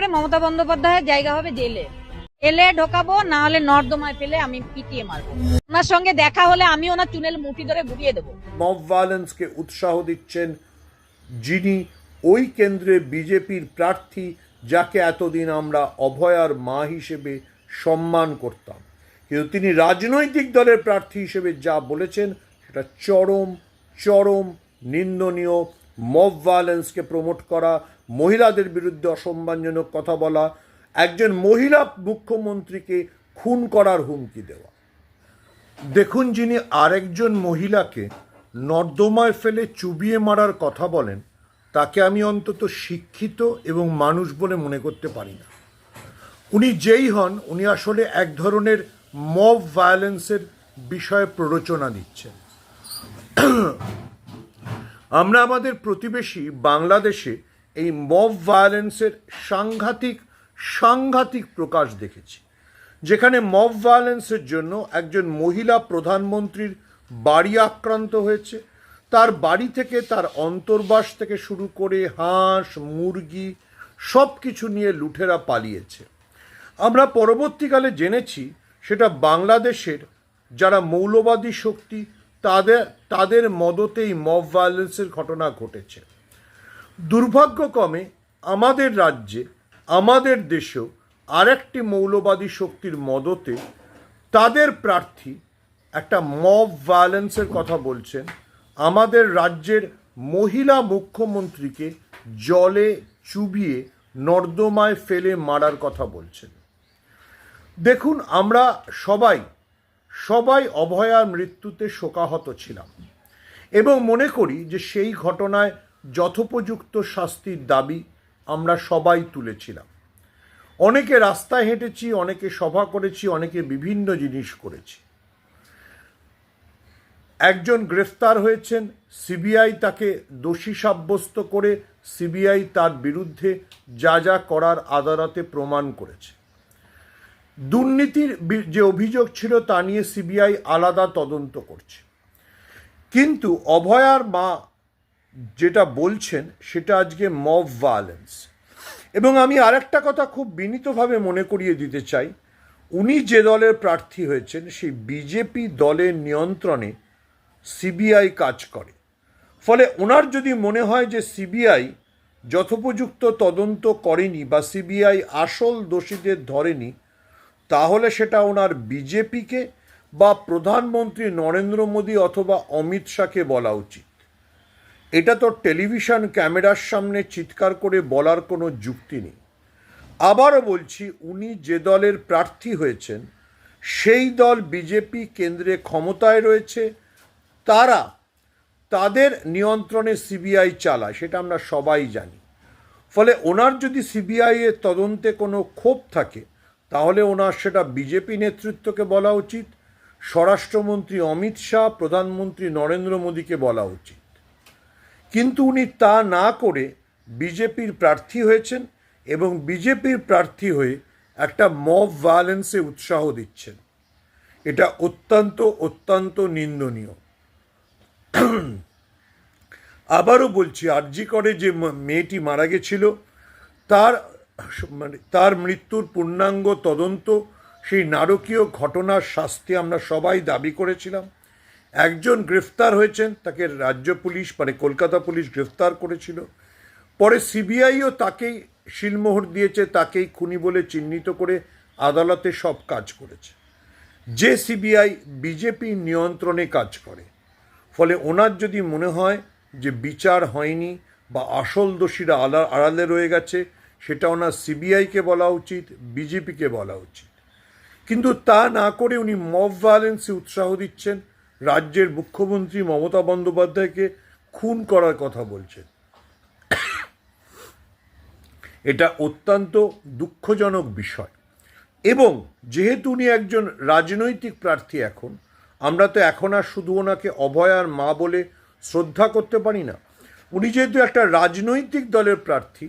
তারপরে মমতা বন্দ্যোপাধ্যায়ের জায়গা হবে জেলে। এলে ঢোকাবো, না হলে নর্দমায় ফেলে আমি পিটিয়ে মারবো। ওনার সঙ্গে দেখা হলে আমি ওনার চুলের মুঠি ধরে ঘুরিয়ে দেবো। মব ভায়োলেন্সকে উৎসাহ দিচ্ছেন যিনি ওই কেন্দ্রে বিজেপির প্রার্থী, যাকে এতদিন আমরা অভয়ার মা হিসেবে সম্মান করতাম, কিন্তু তিনি রাজনৈতিক দলের প্রার্থী হিসেবে যা বলেছেন সেটা চরম চরম নিন্দনীয়। মব ভায়োলেন্সকে প্রমোট করা, মহিলাদের বিরুদ্ধে অসম্মানজনক কথা বলা, একজন মহিলা মুখ্যমন্ত্রীকে খুন করার হুমকি দেওয়া। দেখুন, যিনি আরেকজন মহিলাকে নর্দমায় ফেলে চুবিয়ে মারার কথা বলেন, তাকে আমি অন্তত শিক্ষিত এবং মানুষ বলে মনে করতে পারি না। উনি যেই হন, উনি আসলে এক ধরনের মব ভায়োলেন্সের বিষয়ে প্ররোচনা দিচ্ছেন। আমরা আমাদের প্রতিবেশী বাংলাদেশে এই মব ভায়োলেন্সের সাংঘাতিক প্রকাশ দেখেছি, যেখানে মব ভায়োলেন্সের জন্য একজন মহিলা প্রধানমন্ত্রীর বাড়ি আক্রান্ত হয়েছে। তার বাড়ি থেকে, তার অন্তর্বাস থেকে শুরু করে হাঁস মুরগি সব কিছু নিয়ে লুঠেরা পালিয়েছে। আমরা পরবর্তীকালে জেনেছি সেটা বাংলাদেশের যারা মৌলবাদী শক্তি তাদের মদতেই মব ভায়োলেন্সের ঘটনা ঘটেছে। দুর্ভাগ্যক্রমে আমাদের রাজ্যে, আমাদের দেশেও আরেকটি মৌলবাদী শক্তির মদতে তাদের প্রার্থী একটা মব ভায়োলেন্সের কথা বলছেন। আমাদের রাজ্যের মহিলা মুখ্যমন্ত্রীকে জলে চুবিয়ে নর্দমায় ফেলে মারার কথা বলছেন। দেখুন, আমরা সবাই অভয়ার মৃত্যুতে শোকাহত ছিলাম এবং মনে করি যে সেই ঘটনায় যথোপযুক্ত শাস্তির দাবি আমরা সবাই তুলেছিলাম। অনেকে রাস্তায় হেঁটেছি, অনেকে সভা করেছি, অনেকে বিভিন্ন জিনিস করেছি। একজন গ্রেফতার হয়েছেন, সিবিআই তাকে দোষী সাব্যস্ত করে সিবিআই তার বিরুদ্ধে যা যা করার আদালতে প্রমাণ করেছে। দুর্নীতির যে অভিযোগ ছিল তা নিয়ে সিবিআই আলাদা তদন্ত করছে। কিন্তু অভয়ার মা যেটা বলছেন সেটা আজকে মব ভায়োলেন্স। এবং আমি আরেকটা কথা খুব বিনীতভাবে মনে করিয়ে দিতে চাই, উনি যে দলের প্রার্থী হয়েছেন সেই বিজেপি দলের নিয়ন্ত্রণে সিবিআই কাজ করে। ফলে ওনার যদি মনে হয় যে সিবিআই যথোপযুক্ত তদন্ত করেনি বা সিবিআই আসল দোষীদের ধরেনি, তাহলে সেটা ওনার বিজেপিকে বা প্রধানমন্ত্রী নরেন্দ্র মোদী অথবা অমিত শাহকে বলা উচিত। এটা তো টেলিভিশন ক্যামেরার সামনে চিৎকার করে বলার কোনো যুক্তি নেই। আবারও বলছি, উনি যে দলের প্রার্থী হয়েছেন সেই দল বিজেপি কেন্দ্রে ক্ষমতায় রয়েছে, তাদের নিয়ন্ত্রণে সিবিআই চালায়, সেটা আমরা সবাই জানি। ফলে ওনার যদি সিবিআই এর তদন্তে কোনো ক্ষোভ থাকে, তাহলে ওনার সেটা বিজেপি নেতৃত্বকে বলা উচিত, স্বরাষ্ট্রমন্ত্রী অমিত শাহ, প্রধানমন্ত্রী নরেন্দ্র মোদীকে বলা উচিত। কিন্তু উনি তা না করে বিজেপির প্রার্থী হয়েছেন এবং বিজেপির প্রার্থী হয়ে একটা মব ভায়োলেন্সে উৎসাহ দিচ্ছেন। এটা অত্যন্ত নিন্দনীয়। আবারও বলছি, আরজি করে যে মেয়েটি মারা গেছিল তার মৃত্যুর পূর্ণাঙ্গ তদন্ত, সেই নারকীয় ঘটনার শাস্তি আমরা সবাই দাবি করেছিলাম। একজন গ্রেফতার হয়েছেন, তাকে রাজ্য পুলিশ কলকাতা পুলিশ গ্রেফতার করেছিল। পরে সিবিআইও তাকেই শিলমোহর দিয়েছে, তাকেই খুনি বলে চিহ্নিত করে আদালতে সব কাজ করেছে। যে সিবিআই বিজেপি নিয়ন্ত্রণে কাজ করে। ফলে ওনার যদি মনে হয় যে বিচার হয়নি বা আসল দোষীরা আড়ালে রয়ে গেছে, সেটা ওনার সিবিআইকে বলা উচিত, বিজেপিকে বলা উচিত। কিন্তু তা না করে উনি মব ভায়োলেন্সে উৎসাহ দিচ্ছেন, রাজ্যের মুখ্যমন্ত্রী মমতা বন্দ্যোপাধ্যায়কে খুন করার কথা বলছেন। এটা অত্যন্ত দুঃখজনক বিষয়। এবং যেহেতু উনি একজন রাজনৈতিক প্রার্থী, আমরা তো এখন আর শুধু ওনাকে অভয়ার মা বলে শ্রদ্ধা করতে পারি না। উনি যেহেতু একটা রাজনৈতিক দলের প্রার্থী,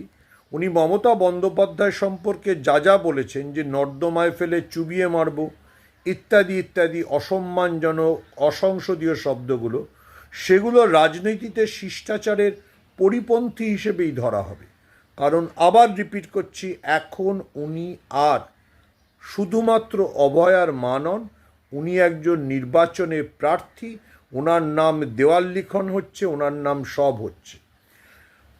উনি মমতা বন্দ্যোপাধ্যায় সম্পর্কে যা বলেছেন, যে নর্দমায় ফেলে চুবিয়ে মারব ইত্যাদি অসম্মানজনক অসংসদীয় শব্দগুলো, সেগুলো রাজনীতিতে শিষ্টাচারের পরিপন্থী হিসেবেই ধরা হবে। কারণ আবার রিপিট করছি, এখন উনি আর শুধুমাত্র অভয়ার মা নন, উনি একজন নির্বাচনের প্রার্থী। ওনার নাম দেওয়াল লিখন হচ্ছে, ওনার নাম সব হচ্ছে।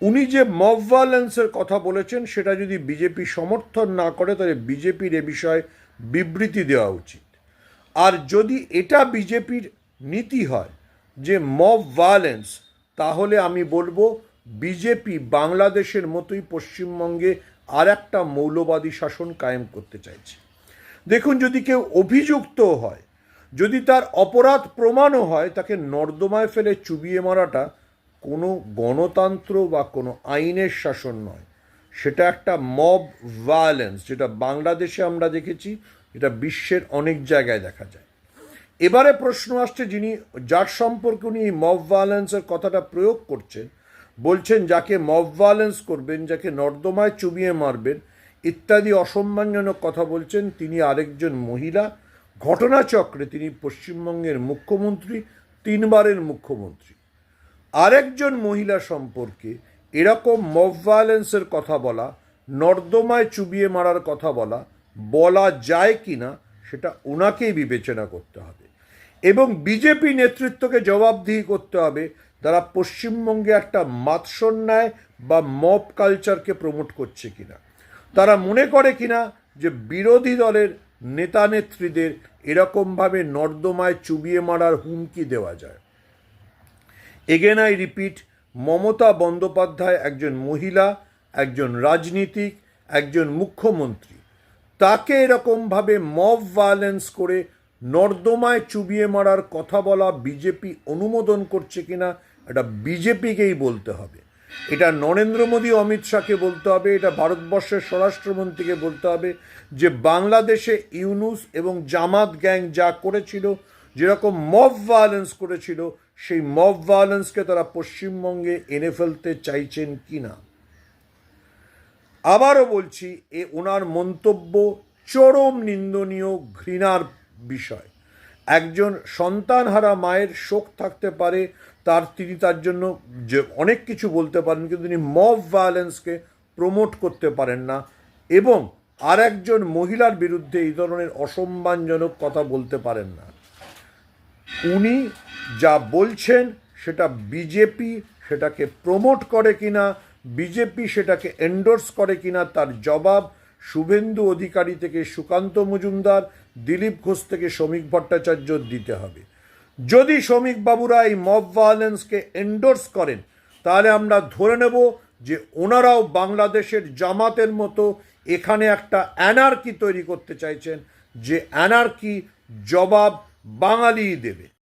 উনি যে মব ভায়োলেন্সের কথা বলেছেন সেটা যদি বিজেপি সমর্থন না করে তাহলে বিজেপির এ বিষয়ে বিবৃতি দেওয়া উচিত। আর যদি এটা বিজেপির নীতি হয় যে মব ভায়োলেন্স, তাহলে আমি বলবো বিজেপি বাংলাদেশের মতোই পশ্চিমবঙ্গে আর একটা মৌলবাদী শাসন কায়েম করতে চাইছে। দেখুন, যদি কেউ অভিযুক্ত হয়, যদি তার অপরাধ প্রমাণও হয়, তাকে নর্দমায় ফেলে চুবিয়ে মারাটা কোনো গণতন্ত্র বা কোনো আইনের শাসন নয়, সেটা একটা মব ভায়োলেন্স, যেটা বাংলাদেশে আমরা দেখেছি, এটা বিশ্বের অনেক জায়গায় দেখা যায়। এবারে প্রশ্ন আসছে, যার সম্পর্কে উনি এই মব ভায়োলেন্সের কথাটা প্রয়োগ করছেন, বলছেন যাকে মব ভায়োলেন্স করবেন, যাকে নর্দমায় চুবিয়ে মারবেন ইত্যাদি অসম্মানজনক কথা বলছেন, তিনি আরেকজন মহিলা। ঘটনাচক্রে তিনি পশ্চিমবঙ্গের মুখ্যমন্ত্রী, 3 বারের মুখ্যমন্ত্রী। আরেকজন মহিলা সম্পর্কে এরকম মব ভায়োলেন্সের কথা বলা, নর্দমায় চুবিয়ে মারার কথা বলা যায় কি না সেটা ওনাকেই বিবেচনা করতে হবে। এবং বিজেপি নেতৃত্বকে জবাবদিহি করতে হবে, তারা পশ্চিমবঙ্গে একটা মাৎসন্যায় বা মব কালচারকে প্রমোট করছে কিনা। তারা মনে করে কিনা যে বিরোধী দলের নেতা নেত্রীদের এরকমভাবে নর্দমায় চুবিয়ে মারার হুমকি দেওয়া যায়। Again I repeat, Mamata Bandyopadhyay একজন মহিলা, একজন রাজনীতিক, একজন মুখ্যমন্ত্রী। তাকে এরকমভাবে মব ভায়োলেন্স করে নর্দমায় চুবিয়ে মারার কথা বলা বিজেপি অনুমোদন করছে কিনা এটা বিজেপিকেই বলতে হবে। এটা নরেন্দ্র মোদী, অমিত শাহকে বলতে হবে, এটা ভারতবর্ষের স্বরাষ্ট্রমন্ত্রীকে বলতে হবে যে বাংলাদেশে ইউনুস এবং জামাত গ্যাং যা করেছিল, যেরকম মব ভায়োলেন্স করেছিল, সেই মব ভায়োলেন্সকে তারা পশ্চিমবঙ্গে এনে ফেলতে চাইছেন কি না। আবারও বলছি, ওনার মন্তব্য চরম নিন্দনীয়, ঘৃণার বিষয়। একজন সন্তানহারা মায়ের শোক থাকতে পারে, তিনি তার জন্য যে অনেক কিছু বলতে পারেন, কিন্তু তিনি মব ভায়োলেন্সকে প্রমোট করতে পারেন না এবং আর একজন মহিলার বিরুদ্ধে এই ধরনের অসম্মানজনক কথা বলতে পারেন না। উনি যা বলছেন সেটা বিজেপি সেটাকে প্রমোট করে কিনা, বিজেপি সেটাকে এন্ডোর্স করে কিনা, তার জবাব শুভেন্দু অধিকারী থেকে সুকান্ত মজুমদার, দিলীপ ঘোষ থেকে শ্রমিক ভট্টাচার্য দিতে হবে। যদি শ্রমিক বাবুরা এই মব ভায়োলেন্সকে এন্ডোর্স করেন, তাহলে আমরা ধরে নেব যে ওনারাও বাংলাদেশের জামাতের মতো এখানে একটা অ্যানার্কি তৈরি করতে চাইছেন, যে অ্যানার্কি জবাব বাঙালিই দেবে।